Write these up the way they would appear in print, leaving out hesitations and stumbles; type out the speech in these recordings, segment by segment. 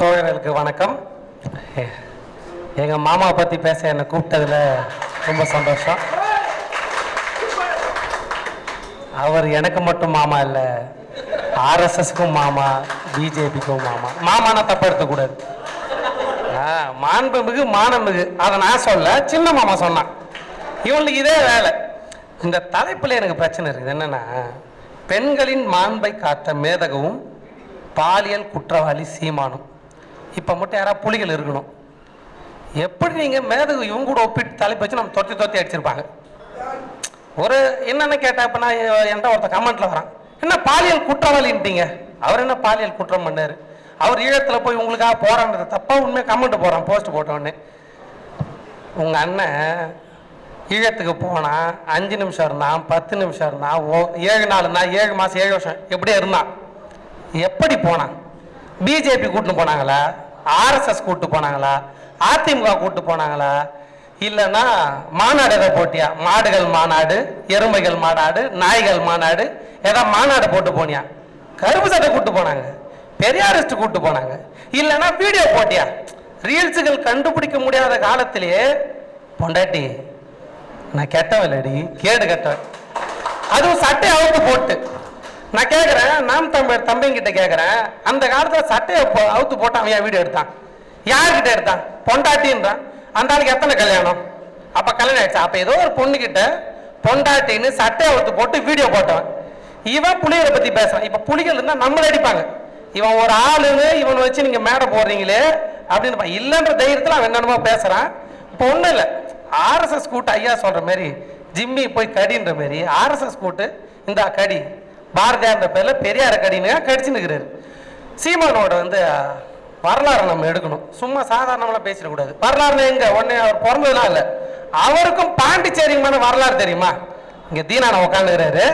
தோழர்களுக்கு வணக்கம். எங்கள் மாமாவை பற்றி பேச என்னை கூப்பிட்டதில் ரொம்ப சந்தோஷம். அவர் எனக்கு மட்டும் மாமா இல்லை, ஆர்எஸ்எஸ்க்கும் மாமா, பிஜேபிக்கும் மாமா. மாமானா தப்பு எடுக்கக்கூடாது. மாண்புமிகு மானமிகு அதை நான் சொல்ல, சின்ன மாமா சொன்னான். இவங்களுக்கு இதே வேலை. இந்த தலைப்பில் எனக்கு பிரச்சனை இருக்குது. என்னென்னா, பெண்களின் மாண்பை காத்த மேதகவும் பாலியல் குற்றவாளி சீமானும். இப்போ மட்டும் யாராவது புலிகள் இருக்கணும். எப்படி நீங்கள் மேதகு இவங்க கூட ஒப்பிட்டு தலைப்பு வச்சு நம்ம தொத்தி அடிச்சிருப்பாங்க. ஒரு என்னென்ன கேட்டால், இப்போ நான் என்கிட்ட ஒருத்தர் கமெண்ட்டில் வரான், என்ன பாலியல் குற்றவாளின்ட்டீங்க? அவர் என்ன பாலியல் குற்றம் பண்ணார்? அவர் ஈழத்தில் போய் உங்களுக்காக போராடுறது தப்பாக உண்மையாக கமெண்ட் போகிறான், போஸ்ட் போட்டோன்னு. உங்கள் அண்ணன் ஈழத்துக்கு போனால் 5 நிமிஷம் இருந்தான், 10 நிமிஷம் இருந்தான், 7 நாள் இருந்தான், 7 மாதம் 7 வருஷம் எப்படியே இருந்தான். எப்படி போனான்? பிஜேபி கூட்டு போனாங்களா? ஆர்எஸ்எஸ் கூட்டு போனாங்களா? அதிமுக கூட்டு போனாங்களா? இல்லைன்னா மாநாடு எதை போட்டியா? மாடுகள் மாநாடு, எருமைகள் மாநாடு, நாய்கள் மாநாடு, ஏதாவது மாநாடு போட்டு போனியா? கருப்பு சட்டை கூட்டு போனாங்க, பெரியாரிஸ்ட் கூட்டு போனாங்க. இல்லைன்னா வீடியோ போட்டியா? ரீல்ஸுகள் கண்டுபிடிக்க முடியாத காலத்திலேயே பொண்டாட்டி நான் கெட்டவல்லடி, கேடு கெட்டவன், அதுவும் சட்டை அவுத்து போட்டு. நான் கேட்குறேன், நாம் தமிழர் தம்பிங்கிட்ட கேட்குறேன், அந்த காலத்தில் சட்டையை அவுத்து போட்டான், அவன் வீடியோ எடுத்தான். யார்கிட்ட எடுத்தான்? பொண்டாட்டின்றான். அந்த ஆளுக்கு எத்தனை கல்யாணம்? அப்போ கல்யாணம் ஆயிடுச்சு. அப்போ ஏதோ ஒரு பொண்ணுக்கிட்ட பொண்டாட்டின்னு சட்டையை அவுத்து போட்டு வீடியோ போட்டவன். இவன் புலிகளை பற்றி பேசுறான். இப்போ புலிகள் இருந்தால் நம்மளை அடிப்பாங்க. இவன் ஒரு ஆளுன்னு இவனை வச்சு நீங்கள் மேடை போடுறீங்களே அப்படின்னு இல்லைன்ற தைரியத்தில் அவன் என்னென்னமோ பேசுகிறான். இப்போ ஒன்றும் இல்லை, ஆர்எஸ்எஸ் கூட்டு ஐயா சொல்கிற மாதிரி ஜிம்மி போய் கடின்ற மாதிரி ஆர்எஸ்எஸ் கூட்டு இந்த கடி பாரதியார் பேரில் பெரியார கடின்னு கடிச்சுன்னு இருக்கிறாரு. சீமானோட வரலாறு நம்ம எடுக்கணும். சும்மா சாதாரணமாக பேசிடக்கூடாது. வரலாறு எங்க உடனே அவர் பிறந்ததுலாம் இல்லை. அவருக்கும் பாண்டிச்சேரிக்குமான வரலாறு தெரியுமா? இங்கே தீனான உட்காந்துக்கிறாரு.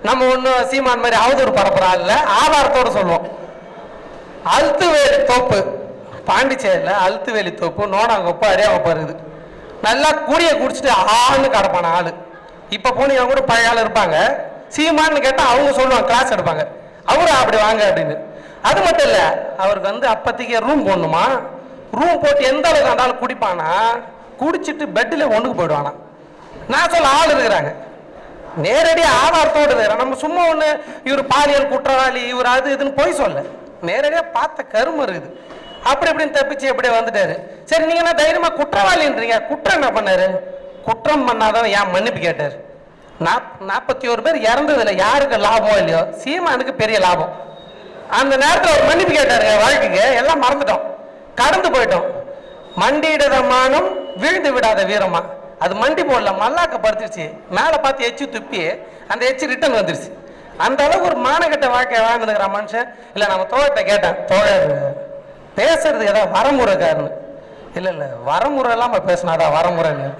நம்ம ஒன்றும் சீமான் மாதிரி அவதூறு பரப்புறா இல்லை, ஆதாரத்தோடு சொல்லுவோம். அழுத்துவேலி தோப்பு, பாண்டிச்சேரியில் அழுத்துவேலி தோப்பு, நோடாங்கொப்பு, அரியாங்கொப்பு இருக்குது. நல்லா குடியை குடிச்சிட்டு ஆள்னு கிடப்பான ஆள். இப்போ போனீங்க கூட பழைய ஆள் இருப்பாங்க. சீமான்னு கேட்டால் அவங்க சொல்லுவாங்க, கிளாஸ் எடுப்பாங்க, அவரு அப்படி வாங்க அப்படின்னு. அது மட்டும் இல்லை, அவருக்கு அப்போதைக்கு ரூம் போடணுமா, ரூம் போட்டு எந்த அளவுக்கு அந்த ஆள் குடிப்பானா, குடிச்சிட்டு பெட்டில் ஒன்றுக்கு போயிடுவானா. நான் சொல்ல ஆள் இருக்கிறாங்க, நேரடியாக ஆதாரத்தோடு இருக்கிறாங்க. நம்ம சும்மா ஒன்று இவர் பாலியல் குற்றவாளி, இவர் அது இதுன்னு போய் சொல்ல, நேரடியாக பார்த்த கரும இருக்குது. அப்படி இப்படின்னு தப்பிச்சு எப்படியே வந்துட்டாரு. சரி, நீங்கள் என்ன தைரியமாக குற்றவாளின்றீங்க? குற்றம் என்ன பண்ணாரு? குற்றம் பண்ணாதான் ஏன் மன்னிப்பு கேட்டார்? 41 பேர் இறந்ததுல யாருக்கு லாபம் இல்லையோ, சீமானுக்கு பெரிய லாபம். அந்த நேரத்தில் ஒரு மன்னிப்பு கேட்டாருங்க. வாழ்க்கைக்கு எல்லாம் மறந்துட்டோம், கடந்து போயிட்டோம். மண்டியிடாத மானம் வீழ்ந்து விடாத வீரமா, அது மண்டி போடல, மல்லாக்க படுத்துருச்சு. மேலே பார்த்து எச்சு துப்பி அந்த எச்சு ரிட்டர்ன் வந்துருச்சு. அந்த அளவுக்கு ஒரு மானக்கட்ட வாழ்க்கை வாழ்ந்துருக்கிற மனுஷன். இல்லை, நம்ம தோழத்தை கேட்டேன், தோழர் பேசுறது ஏதாவது வரமுறைக்காருன்னு. இல்லை வரமுறை இல்லாமல் பேசினாதான் வரமுறைன்னு.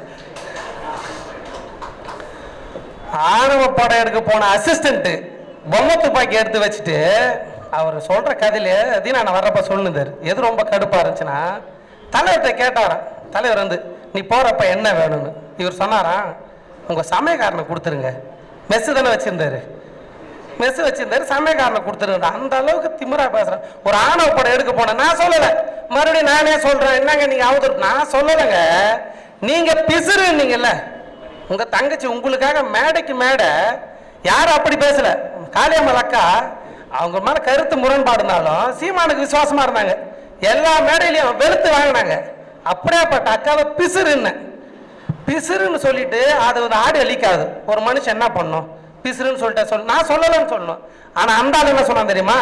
ஆணவ படம் எடுக்க போன அசிஸ்டன்ட் பொம்மை துப்பாக்கி எடுத்து வச்சுட்டு அவர் சொல்ற கதையில நான் வர்றப்ப சொல்லுந்தார். எது ரொம்ப கடுப்பா இருந்துச்சுன்னா, தலைவர்கிட்ட கேட்டாராம். தலைவர் நீ போறப்ப என்ன வேணும்னு. இவர் சொன்னாராம், உங்க சமயக்காரனை கொடுத்துருங்க. மெஸ்ஸு தானே வச்சிருந்தாரு, மெஸ்ஸு வச்சிருந்தாரு, சமயக்காரனை கொடுத்துருங்க. அந்த அளவுக்கு திமிரா பேசுறேன். ஒரு ஆணவ படம் எடுக்க போனேன், நான் சொல்லலை, மறுபடியும் நானே சொல்றேன். என்னங்க நீங்க அவதூறு? நான் சொல்லலைங்க, நீங்க பிசுறுன்னீங்கல்ல. உங்க தங்கச்சி உங்களுக்காக மேடைக்கு மேடை யாரும் அப்படி பேசல. காளியம்மாள் அக்கா அவங்க மேல கருத்து முரண்பாடுனாலும் சீமானுக்கு விசுவாசமா இருந்தாங்க. எல்லா மேடையிலையும் வெளுத்து வாங்கினாங்க. அப்படியேப்பட்ட அக்காவை பிசுறுன்னு சொல்லிட்டு அது ஆடியோ லீக் ஆகுது. ஒரு மனுஷன் என்ன பண்ணும்? பிசுறுன்னு சொல்லிட்டு நான் சொல்லலன்னு சொல்லணும். ஆனா அந்த ஆள் என்ன சொன்னா தெரியுமா?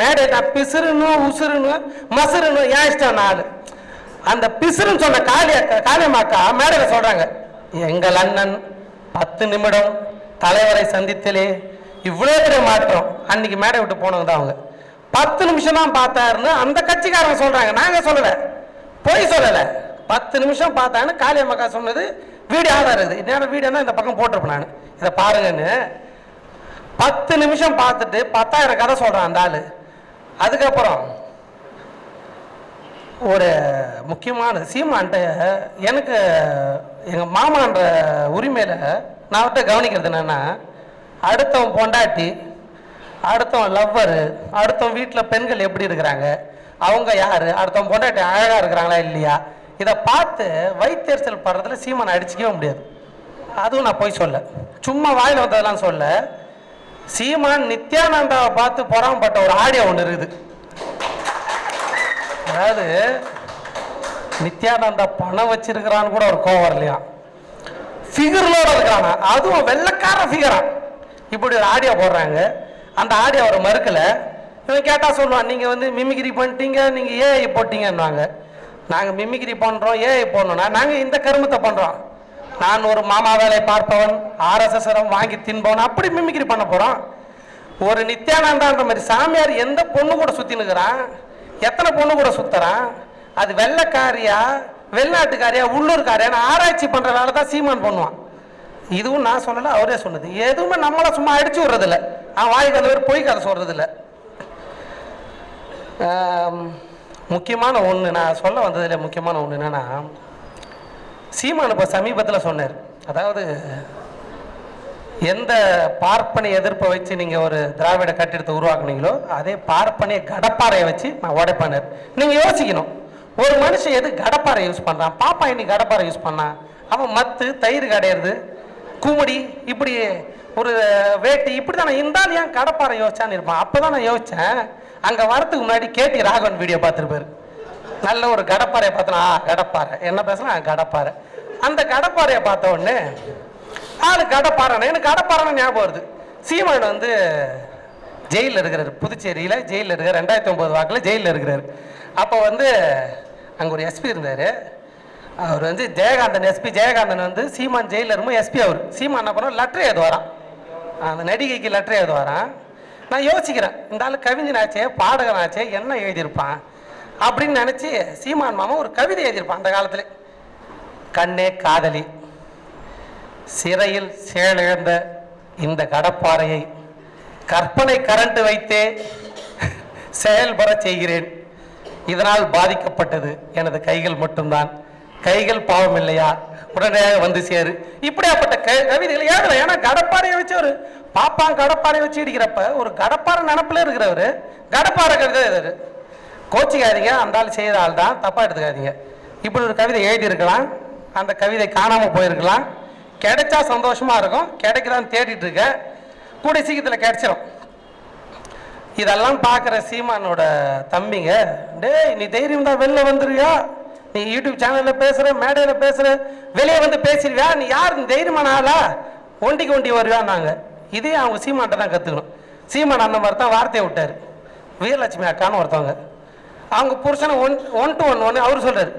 மேடை நான் பிசுறுன்னு உசுறுன்னு மசுறுன்னு ஏன் இஷ்டம் ஆளு. அந்த பிசுறுன்னு சொன்ன காளியம்மா அக்கா மேடையில சொல்றாங்க, எங்கள் அண்ணன் 10 நிமிடம் தலைவரை சந்தித்தலே இவ்வளோ பெரிய மாற்றம். அன்னைக்கு மேடை விட்டு போனவங்க தான் அவங்க. 10 நிமிஷம் தான் பார்த்தாருன்னு அந்த கட்சிக்காரங்க சொல்றாங்க, நாங்க சொல்லலை, போய் சொல்லலை. 10 நிமிஷம் பார்த்தான்னு காளியம்மாக்கா சொன்னது வீடியோ ஆதாரம் இது. நேரம் வீடியோ தான் இந்த பக்கம் போட்டிருப்பேன் நான், இதை பாருங்கன்னு. 10 நிமிஷம் பார்த்துட்டு 10,000 கதை சொல்றான் அந்த ஆளு. அதுக்கப்புறம் ஒரு முக்கியமான சீமான்ட்ட எனக்கு எங்கள் மாமான்ற உரிமையில் நான் அவர்கிட்ட கவனிக்கிறது என்னென்னா, அடுத்தவன் பொண்டாட்டி, அடுத்தவன் லவ்வரு, அடுத்தவன் வீட்டில் பெண்கள் எப்படி இருக்கிறாங்க, அவங்க யாரு, அடுத்தவங்க பொண்டாட்டி அழகா இருக்கிறாங்களா இல்லையா, இதை பார்த்து வயிற்றெரிச்சல் படுறதுல சீமானை அடிச்சுக்கவே முடியாது. அதுவும் நான் போய் சொல்ல, சும்மா வாயில் வந்ததெல்லாம் சொல்ல. சீமான் நித்யானந்தாவை பார்த்து பொறாமப்பட்ட ஒரு ஆடியோ ஒன்று இருக்குது. அதாவது நித்யானந்தா பணம் வச்சிருக்கிறான்னு கூட ஒரு கோவம் வரலையா, ஃபிகர்லோட இருக்கிறானா, அதுவும் வெள்ளக்கார ஃபிகரா. இப்படி ஒரு ஆடியோ போடுறாங்க. அந்த ஆடியோ அவரை மறுக்கல. இவன் கேட்டா சொல்லுவான், நீங்க வந்து மிமிக்ரி பண்ணிட்டீங்க, நீங்க ஏஐ போட்டீங்கன்னுவாங்க. நாங்க மிமிக்ரி பண்றோம், ஏஐ போடணும்னா நாங்க இந்த கருமத்தை பண்றோம். நான் ஒரு மாமா வேலை பார்ப்பவன், ஆர்எஸ்எஸ் வாங்கி தின்பவன், அப்படி மிமிக்ரி பண்ண போறோம். ஒரு நித்யானந்தான்ற மாதிரி சாமியார் எந்த பொண்ணு கூட சுத்தி நிற்கிறான், எத்தனை பொண்ணு கூட சுத்துறான், அது வெள்ளைக்காரியா வெளிநாட்டுக்காரியா உள்ளூர்காரியா ஆராய்ச்சி பண்ற வேலை தான் சீமான் பண்ணுவான். இதுவும் நான் சொல்லல, அவரே சொன்னது. எதுவுமே நம்மள சும்மா அடிச்சு விடுறது இல்லை, அவன் வாய்க்கு அந்த பொய் கதை சொல்றது இல்லை. முக்கியமான ஒன்று நான் சொல்ல வந்ததில் முக்கியமான ஒன்று என்னன்னா, சீமான் இப்போ சமீபத்தில் சொன்னார், அதாவது எந்த பார்ப்பனிய எதிர்ப்பை வச்சு நீங்கள் ஒரு திராவிட கட்டிடத்தை உருவாக்குனீங்களோ அதே பார்ப்பனிய கடப்பாறையை வச்சு நான் உடைப்பானார். நீங்கள் யோசிக்கணும், ஒரு மனுஷன் எது கடப்பாறை யூஸ் பண்ணுறான்? பாப்பா இன்னைக்கு கடப்பாறை யூஸ் பண்ணான், அவன் மத்து தயிர் கடையிறது, குமுடி, இப்படி ஒரு வேட்டி, இப்படி தான் நான் இருந்தாலும் ஏன் கடப்பாறை யோசிச்சான்னு இருப்பான். அப்போ தான் நான் யோசித்தேன், அங்கே வரத்துக்கு முன்னாடி கேடி ராகவன் வீடியோ பார்த்துருப்பாரு. நல்ல ஒரு கடப்பாறையை பார்த்தோன்னா, கடப்பாறை என்ன பேசலாம், கடப்பாறை. அந்த கடப்பாறையை பார்த்த உடனே ஆளு கடப்பாறைன்னு எனக்கு கடப்பாறைன்னு ஞாபகம் வருது. சீமான் வந்து ஜெயிலில் இருக்கிறார், புதுச்சேரியில் ஜெயிலில் இருக்கிறார், 2009 வாக்கில் ஜெயிலில் இருக்கிறார். அப்போ வந்து அங்கே ஒரு எஸ்பி இருந்தார், அவர் வந்து ஜெயகாந்தன், எஸ்பி ஜெயகாந்தன் வந்து சீமான் ஜெயிலில் இருக்கும்போது எஸ்பி அவர். சீமான் என்ன பண்ண லெட்டர் எழுது வரான், அந்த நடிகைக்கு லெட்டர் எழுது வரான். நான் யோசிக்கிறேன், இந்த ஆள் கவிஞனாச்சே பாடகனாச்சே என்ன எழுதியிருப்பான் அப்படின்னு நினச்சி சீமான் மாமா ஒரு கவிதை எழுதியிருப்பான் அந்த காலத்தில். கண்ணே காதலி, சிறையில் சேழந்த இந்த கடப்பாறையை கற்பனை கரண்ட் வைத்தே செயல்பட செய்கிறேன், இதனால் பாதிக்கப்பட்டது எனது கைகள் மட்டும்தான், கைகள் பாவம் இல்லையா, உடனடியாக வந்து சேரு. இப்படியாப்பட்ட கவிதைகள் ஏகல. ஏன்னா கடப்பாறையை வச்சு ஒரு பாப்பான் கடப்பாறை வச்சு இடிக்கிறப்ப ஒரு கடப்பாறை நினப்புல இருக்கிறவர் கடப்பாறை கவிதை எழுதுறாரு. கோச்சிக்காதீங்க, அந்த ஆள் செய்கிற ஆள் தான், தப்பா எடுத்துக்காதீங்க. இப்படி ஒரு கவிதை எழுதியிருக்கலாம், அந்த கவிதை காணாமல் போயிருக்கலாம், கிடைச்சா சந்தோஷமா இருக்கும், கிடைக்குதான்னு தேடிட்டு இருக்க, கூடிய சீக்கிரத்தில் கிடைச்சிடும். இதெல்லாம் பார்க்குற சீமானோட தம்பிங்க, டேய் நீ தைரியம் தான் வெளில வந்துருவியா, நீ யூடியூப் சேனலில் பேசுகிற, மேடையில் பேசுகிற, வெளியே வந்து பேசிடுவியா, நீ யார், நீ தைரியமான ஆளா, ஒண்டிக்கு ஒண்டி வருவியான்னாங்க. இதே அவங்க சீமான்ட்ட தான் கற்றுக்கணும். சீமான் அந்த மாதிரி தான் வார்த்தையை விட்டார். வீரலட்சுமி அக்கான்னு ஒருத்தவங்க, அவங்க புருஷனை ஒன் டு ஒன் அவர் சொல்கிறார்,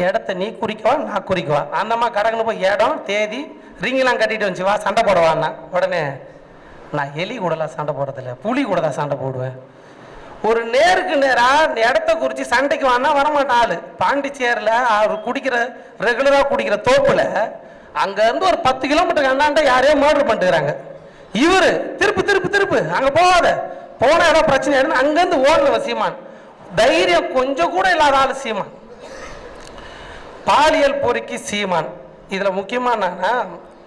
இடத்த நீ குறிக்கவா நான் குறிக்கவா, அந்தம்மா கடக்குன்னு போய் இடம் தேதி ரிங்கெலாம் கட்டிட்டு வந்துச்சு வா சண்டை போடவான்னா, உடனே நான் எலி கூடலாம் சண்டை போடுறதில்ல, புலி கூட தான் சண்டை போடுவேன். ஒரு நேருக்கு நேராக இடத்த குறித்து சண்டைக்கு வானா வரமாட்டான் ஆள். பாண்டிச்சேரியில் அவர் குடிக்கிற ரெகுலராக குடிக்கிற தோப்பில் அங்கேருந்து ஒரு 10 கிலோமீட்டருக்கு அண்ணாண்ட யாரையோ மர்டர் பண்ணிட்டுக்கிறாங்க. இவர் திருப்பு திருப்பு திருப்பு அங்கே போகாத, போன இடம் பிரச்சனை ஆயிடுன்னு அங்கேருந்து ஓடல சீமான். தைரியம் கொஞ்சம் கூட இல்லாத ஆள் சீமான். பாலியல் பொறுக்கி சீமான். இதில் முக்கியமான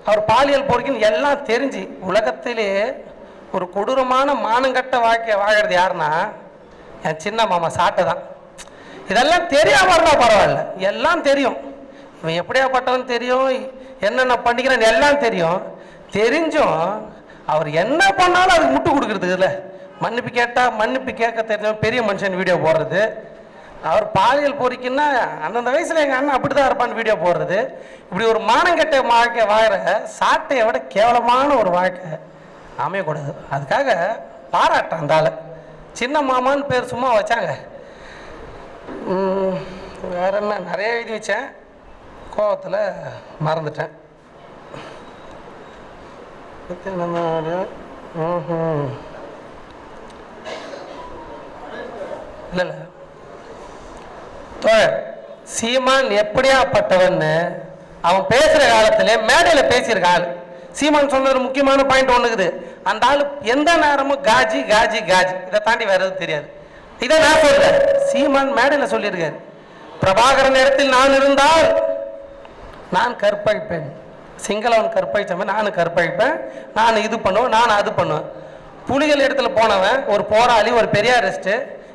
அவர் பாலியல் பொறுக்கின்னு எல்லாம் தெரிஞ்சு உலகத்திலே ஒரு கொடூரமான மானங்கட்ட வாழ்க்கை வாழறது யாருன்னா என் சின்ன மாமா சாட்டை தான். இதெல்லாம் தெரியாம இருந்தால் பரவாயில்ல, எல்லாம் தெரியும், இவன் எப்படியாப்பட்டவன் தெரியும், என்னென்ன பண்ணிக்கிறான் எல்லாம் தெரியும். தெரிஞ்சும் அவர் என்ன பண்ணாலும் அதுக்கு முட்டு கொடுக்குறதுக்கு இல்லை. மன்னிப்பு கேட்டால் மன்னிப்பு கேட்க தெரிஞ்சவன் பெரிய மனுஷன் வீடியோ போடுறது. அவர் பாலியல் பொறிக்குன்னா அந்தந்த வயசில் எங்கள் அண்ணன் அப்படி தான் இருப்பான்னு வீடியோ போடுறது. இப்படி ஒரு மானங்கெட்ட வாழ்க்கை வாழற சாட்டையை விட கேவலமான ஒரு வாழ்க்கை அமையக்கூடாது. அதுக்காக பாராட்டேன் அந்த ஆளை. சின்ன மாமான்னு பேர் சும்மா வச்சாங்க. வேற என்ன நிறைய எழுதி வச்சேன், கோவத்தில் மறந்துட்டேன். இல்லை இல்லை சீமான் எப்படியாப்பட்டவன்னு அவன் பேசுற காலத்துல மேடையில பேசியிருக்காள். சீமான் சொன்னது முக்கியமான பாயிண்ட் ஒண்ணுக்குது, அந்த ஆளு எந்த நேரமும் காஜி காஜி காஜி, இதை தாண்டி வேற எதுவும் தெரியாது. இதை நான் சொல்றேன், சீமான் மேடையில சொல்லியிருக்காரு, பிரபாகரன் இடத்தில் நான் இருந்தால் நான் கற்பழிப்பேன், சிங்களவன் கற்பழிச்சவன் நானும் கற்பழிப்பேன், நான் இது பண்ணுவேன், நான் அது பண்ணுவேன். புலிகள் இடத்துல போனவன் ஒரு போராளி, ஒரு பெரியாரிஸ்ட்,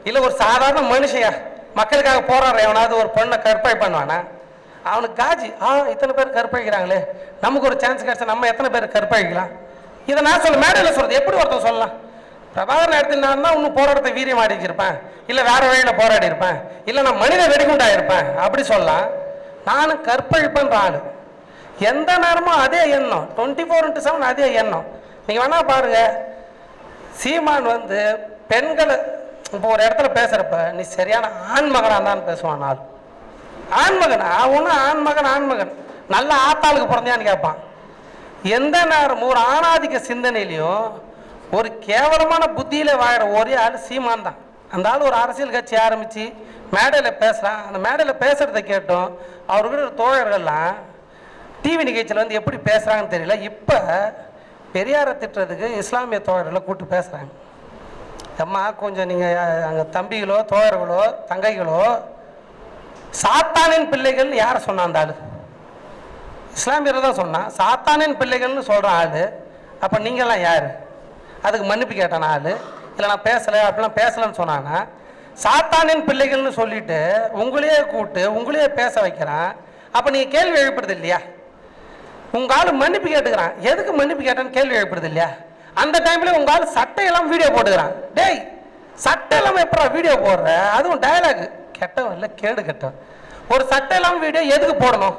இல்லை ஒரு சாதாரண மனுஷையா மக்களுக்காக போராடுற எவனாவது ஒரு பொண்ணை கற்பை பண்ணுவானா? அவனுக்கு காஜி இத்தனை பேர் கற்பழிக்கிறாங்களே, நமக்கு ஒரு சான்ஸ் கிடைச்சா நம்ம எத்தனை பேர் கற்பழிக்கலாம்? இதை நான் சொல்ல மேடையில் சொல்றது எப்படி ஒருத்தன் சொல்லலாம்? பிரபாகரன் எடுத்துனாருன்னா இன்னும் போராட்டத்தை வீரியம் ஆடிச்சிருப்பேன், இல்லை வேற வழியில் போராடி இருப்பேன், இல்லை நான் மனித வெடிகுண்டாயிருப்பேன் அப்படி சொல்லலாம். நானும் கற்பழிப்பேன்ற ஆளு. எந்த நேரமும் அதே எண்ணம், 24/7 அதே எண்ணம். நீங்கள் வேணா பாருங்க, சீமான் வந்து பெண்களை இப்போ ஒரு இடத்துல பேசுறப்ப நீ சரியான ஆண்மகனாக தான் பேசுவான். நாள் ஆண்மகன் ஒன்றும் ஆண்மகன் நல்ல ஆத்தாளுக்கு பிறந்தியான்னு கேட்பான். எந்த நேரமும் ஒரு ஆணாதிக்க சிந்தனையிலையும் ஒரு கேவலமான புத்தியில வாழற ஒரே ஆள் சீமான் தான். அந்த ஆள் ஒரு அரசியல் கட்சி ஆரம்பிச்சு மேடையில் பேசுகிறான். அந்த மேடையில் பேசுறதை கேட்டோம் அவர்கிட்ட தோழர்கள்லாம் டிவி நிகழ்ச்சியில் வந்து எப்படி பேசுகிறாங்கன்னு தெரியல. இப்போ பெரியாரை திட்டுறதுக்கு இஸ்லாமிய தோழர்களை கூப்பிட்டு பேசுகிறாங்க. அம்மா கொஞ்சம் நீங்கள் அங்கே தம்பிகளோ தோழர்களோ தங்கைகளோ சாத்தானின் பிள்ளைகள் யாரை சொன்னான்? அந்த ஆள் இஸ்லாமியரை தான் சொன்னான். சாத்தானின் பிள்ளைகள்னு சொல்கிற ஆள். அப்போ நீங்கள்லாம் யார்? அதுக்கு மன்னிப்பு கேட்டான ஆள். இல்லை நான் பேசலை அப்படிலாம் பேசலைன்னு சொன்னான்னா சாத்தானின் பிள்ளைகள்னு சொல்லிட்டு உங்களையே கூப்பிட்டு உங்களையே பேச வைக்கிறான். அப்போ நீங்கள் கேள்வி எழுப்புறது இல்லையா? உங்கள் ஆள் மன்னிப்பு கேட்டுக்கிறான், எதுக்கு மன்னிப்பு கேட்டான்னு கேள்வி எழுப்புறது இல்லையா? அந்த டைம்ல உங்க ஆள் சட்டையெல்லாம் வீடியோ போட்டுக்கிறான். டேய் சட்டை இல்லாமல் எப்படா வீடியோ போடுற? அதுவும் டயலாக் கெட்டவன் இல்லை கேடு கெட்டவன். ஒரு சட்டை இல்லாமல் வீடியோ எதுக்கு போடணும்?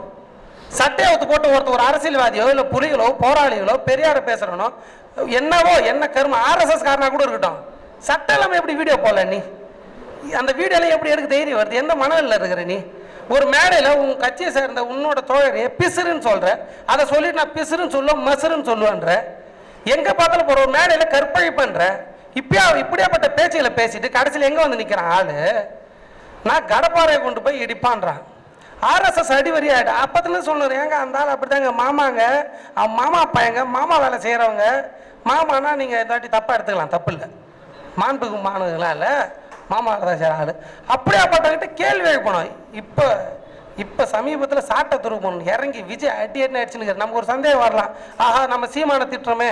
சட்டையை ஒத்து போட்டு ஒரு அரசியல்வாதியோ இல்லை புலிகளோ போராளிகளோ பெரியாரை பேசுறனோ என்னவோ என்ன கரும RSS காரனா கூட இருக்கட்டும், சட்டை இல்லாமல் எப்படி வீடியோ போடல? நீ அந்த வீடியோல எப்படி எடுக்க தைரியம் வருது? எந்த மனநிலையில் இருக்கிற நீ? ஒரு மேடையில் உன் கட்சியை சேர்ந்த உன்னோட தோழரையே பிசுறுன்னு சொல்ற, அதை சொல்லிட்டு நான் பிசுறுன்னு சொல்லுவேன் மசுறுன்னு சொல்லுவேன்ற. எங்க பார்த்தாலும் போற ஒரு மேடையில் கற்பழிப்புன்ற இப்படியாப்பட்ட பேச்சுகளை பேசிட்டு கடைசியில் எங்க வந்து நிற்கிறான் ஆளு? நான் கடப்பாறையை கொண்டு போய் இடிப்பான்றான். RSS அடிவரி ஆகிட்டு அப்பத்துல சொன்னார். ஏங்க அந்த ஆள் அப்படிதாங்க மாமாங்க, அவன் மாமா பையங்க, மாமா வேலை செய்கிறவங்க. மாமானா நீங்கள் இந்த வாட்டி தப்பாக எடுத்துக்கலாம், தப்பு இல்லை, மாண்புக்கு மானுங்களாம் இல்லை, மாமா வேலை தான் செய்கிற ஆள். அப்படியாப்பட்டவங்கிட்ட கேள்வி எழுப்பணும். இப்போ சமீபத்தில் சாட்டை துருப்பணும் இறங்கி விஜய் அடி அடிச்சுன்னு நமக்கு ஒரு சந்தேகம் வரலாம். ஆஹா நம்ம சீமானை திட்டுறோமே,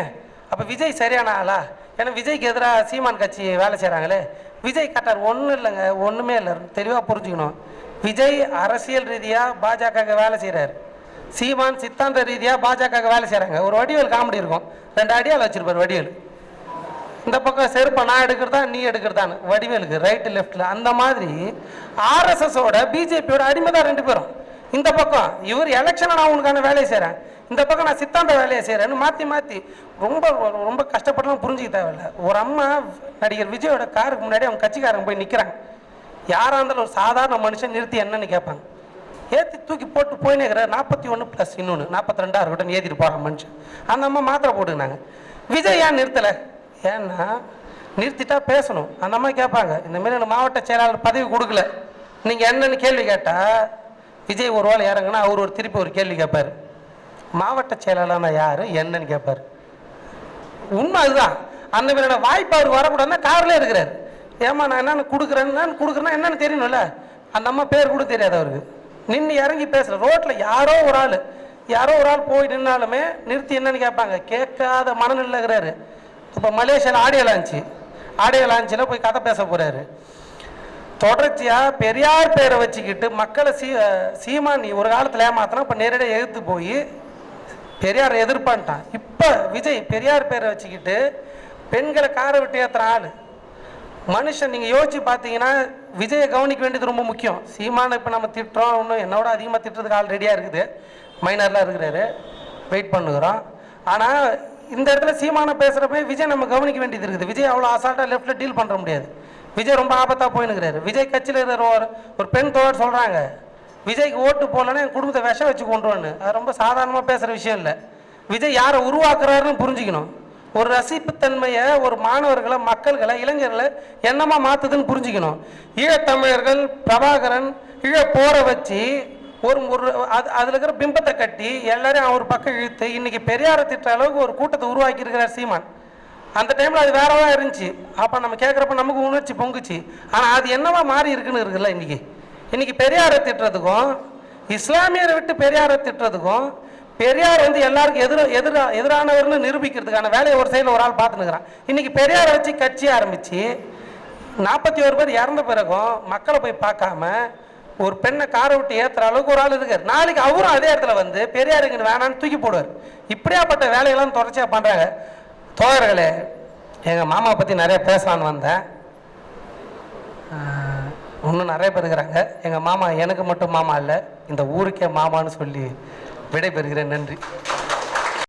அப்போ விஜய் சரியான ஆளா? ஏன்னா விஜய்க்கு எதிராக சீமான் கட்சி வேலை செய்கிறாங்களே. விஜய் கட்டார் ஒன்றும் இல்லைங்க, ஒன்றுமே இல்லை, தெளிவாக புரிஞ்சுக்கணும். விஜய் அரசியல் ரீதியாக பாஜக வேலை செய்கிறார், சீமான் சித்தாந்த ரீதியாக பாஜக வேலை செய்கிறாங்க. ஒரு வடிவேல் காமெடி இருக்கும், 2 அடியால் வச்சிருப்பார் வடிவேல். இந்த பக்கம் செருப்பை நான் எடுக்கிறதா நீ எடுக்கிறதான்னு வடிவேலுக்கு ரைட்டு லெஃப்டில். அந்த மாதிரி RSSோட பிஜேபியோட அடிமை தான் 2 பேரும். இந்த பக்கம் இவர் எலெக்ஷனை நான் உனக்கான வேலையை செய்கிறேன், இந்த பக்கம் நான் சித்தாந்த வேலையை செய்கிறேன்னு மாற்றி ரொம்ப ரொம்ப கஷ்டப்படலாம், புரிஞ்சுக்க தேவையில்லை. ஒரு அம்மா நடிகர் விஜயோட காருக்கு முன்னாடி அவங்க கட்சிக்காரங்க போய் நிற்கிறாங்க. யாராக இருந்தாலும் ஒரு சாதாரண மனுஷன் நிறுத்தி என்னன்னு கேட்பாங்க. ஏற்றி தூக்கி போட்டு போயின்னு இருக்கிற 41+ இன்னொன்று 42 இருக்கட்டும் ஏற்றிட்டு போகிறான் மனுஷன். அந்த அம்மா மாத்திரை போட்டுக்கினாங்க. விஜய் ஏன் நிறுத்தலை? ஏன்னா நிறுத்திட்டா பேசணும். அந்த அம்மா கேட்பாங்க, இந்தமாரி எனக்கு மாவட்ட செயலாளர் பதவி கொடுக்கல, நீங்கள் என்னன்னு கேள்வி கேட்டால் விஜய் ஒரு வேளை இறங்குன்னா அவர் ஒரு திருப்பி ஒரு கேள்வி கேட்பார். மாவட்ட செயலாளர்னா யார் என்னன்னு கேட்பார். உண்மை அதுதான். அந்த மாதிரியான வாய்ப்பு அவர் வரக்கூடாதுன்னா காரில் இருக்கிறார். ஏமா நான் என்னென்னு கொடுக்குறேன்னா என்னென்னு தெரியணும்ல. அந்த அம்மா பேர் கூட தெரியாது அவருக்கு. நின்று இறங்கி பேசல. ரோட்டில் யாரோ ஒரு ஆள் போய் நின்னாலுமே நிறுத்தி என்னன்னு கேட்பாங்க. கேட்காத மனநிலை இருக்கிறாரு. இப்போ மலேசியாவில் ஆடியோ லான்ச்சில் போய் கதை பேச போகிறாரு. தொடர்ச்சியாக பெரியார் பேரை வச்சுக்கிட்டு மக்களை சீமான் ஒரு காலத்தில் ஏமாத்தினா இப்போ நேரடியாக எதிர்த்து போய் பெரியார் எதிர்ப்பான்ட்டான். இப்போ விஜய் பெரியார் பேரை வச்சுக்கிட்டு பெண்களை காரை விட்டு ஏற்றுற ஆள் மனுஷன். நீங்கள் யோசிச்சு பார்த்தீங்கன்னா விஜயை கவனிக்க வேண்டியது ரொம்ப முக்கியம். சீமானை இப்போ நம்ம திட்டுறோம், இன்னும் என்னோட அதிகமாக திட்டுறதுக்கு ஆள் ரெடியாக இருக்குது, மைனர்லாம் இருக்கிறாரு, வெயிட் பண்ணுகிறோம். ஆனால் இந்த இடத்துல சீமானை பேசுகிறப்ப விஜய் நம்ம கவனிக்க வேண்டியது இருக்குது. விஜய் அவ்வளோ அசால்ட்டாக லெஃப்ட்டில் டீல் பண்ணுற முடியாது. விஜய் ரொம்ப ஆபத்தாக போயின்னுக்கிறாரு. விஜய் கட்சியில் இருக்கிற ஒரு பெண் தோழர் சொல்கிறாங்க, விஜய்க்கு ஓட்டு போடலன்னா என் குடும்பத்தை விஷம் வச்சு கொண்டுருவான்னு. அது ரொம்ப சாதாரணமாக பேசுகிற விஷயம் இல்லை. விஜய் யாரை உருவாக்குறாருன்னு புரிஞ்சுக்கணும். ஒரு ரசிப்புத்தன்மையை ஒரு மாணவர்களை மக்கள்களை இளைஞர்களை என்னமா மாற்றுதுன்னு புரிஞ்சுக்கணும். ஈழத்தமிழர்கள் பிரபாகரன் போற வச்சு அதில் இருக்கிற பிம்பத்தை கட்டி எல்லாரையும் அவர் பக்கம் இழுத்து இன்னைக்கு பெரியாரை திட்ட அளவுக்கு ஒரு கூட்டத்தை உருவாக்கி இருக்கிறார் சீமான். அந்த டைமில் அது வேறவா இருந்துச்சு. அப்போ நம்ம கேட்குறப்ப நமக்கு உணர்ச்சி பொங்குச்சு. ஆனால் அது என்னவா மாறி இருக்குன்னு இருக்குல்ல. இன்னைக்கு பெரியாரை திட்டுறதுக்கும் இஸ்லாமியரை விட்டு பெரியாரை திட்டுறதுக்கும் பெரியார் வந்து எல்லாருக்கும் எதிரானவர்னு நிரூபிக்கிறதுக்கான வேலையை ஒரு சைடில் ஒரு ஆள் பார்த்துன்னுக்கிறான். இன்னைக்கு பெரியாரை வச்சு கட்சி ஆரம்பிச்சு 41 பேர் இறந்த பிறகும் மக்களை போய் பார்க்காம ஒரு பெண்ணை காரை விட்டு ஏற்றுற அளவுக்கு ஒரு ஆள் இருக்கார். நாளைக்கு அவரும் அதே இடத்துல வந்து பெரியாருங்கன்னு வேணான்னு தூக்கி போடுவார். இப்படியாப்பட்ட வேலையெல்லாம் தொடர்ச்சியாக பண்ணுறாங்க. தோழர்களே, எங்கள் மாமாவை பற்றி நிறைய பேசலான்னு வந்தேன். இன்னும் நிறைய பேர் இருக்கிறாங்க. எங்கள் மாமா எனக்கு மட்டும் மாமா இல்லை, இந்த ஊருக்கே மாமான்னு சொல்லி விடை பெறுகிறேன். நன்றி.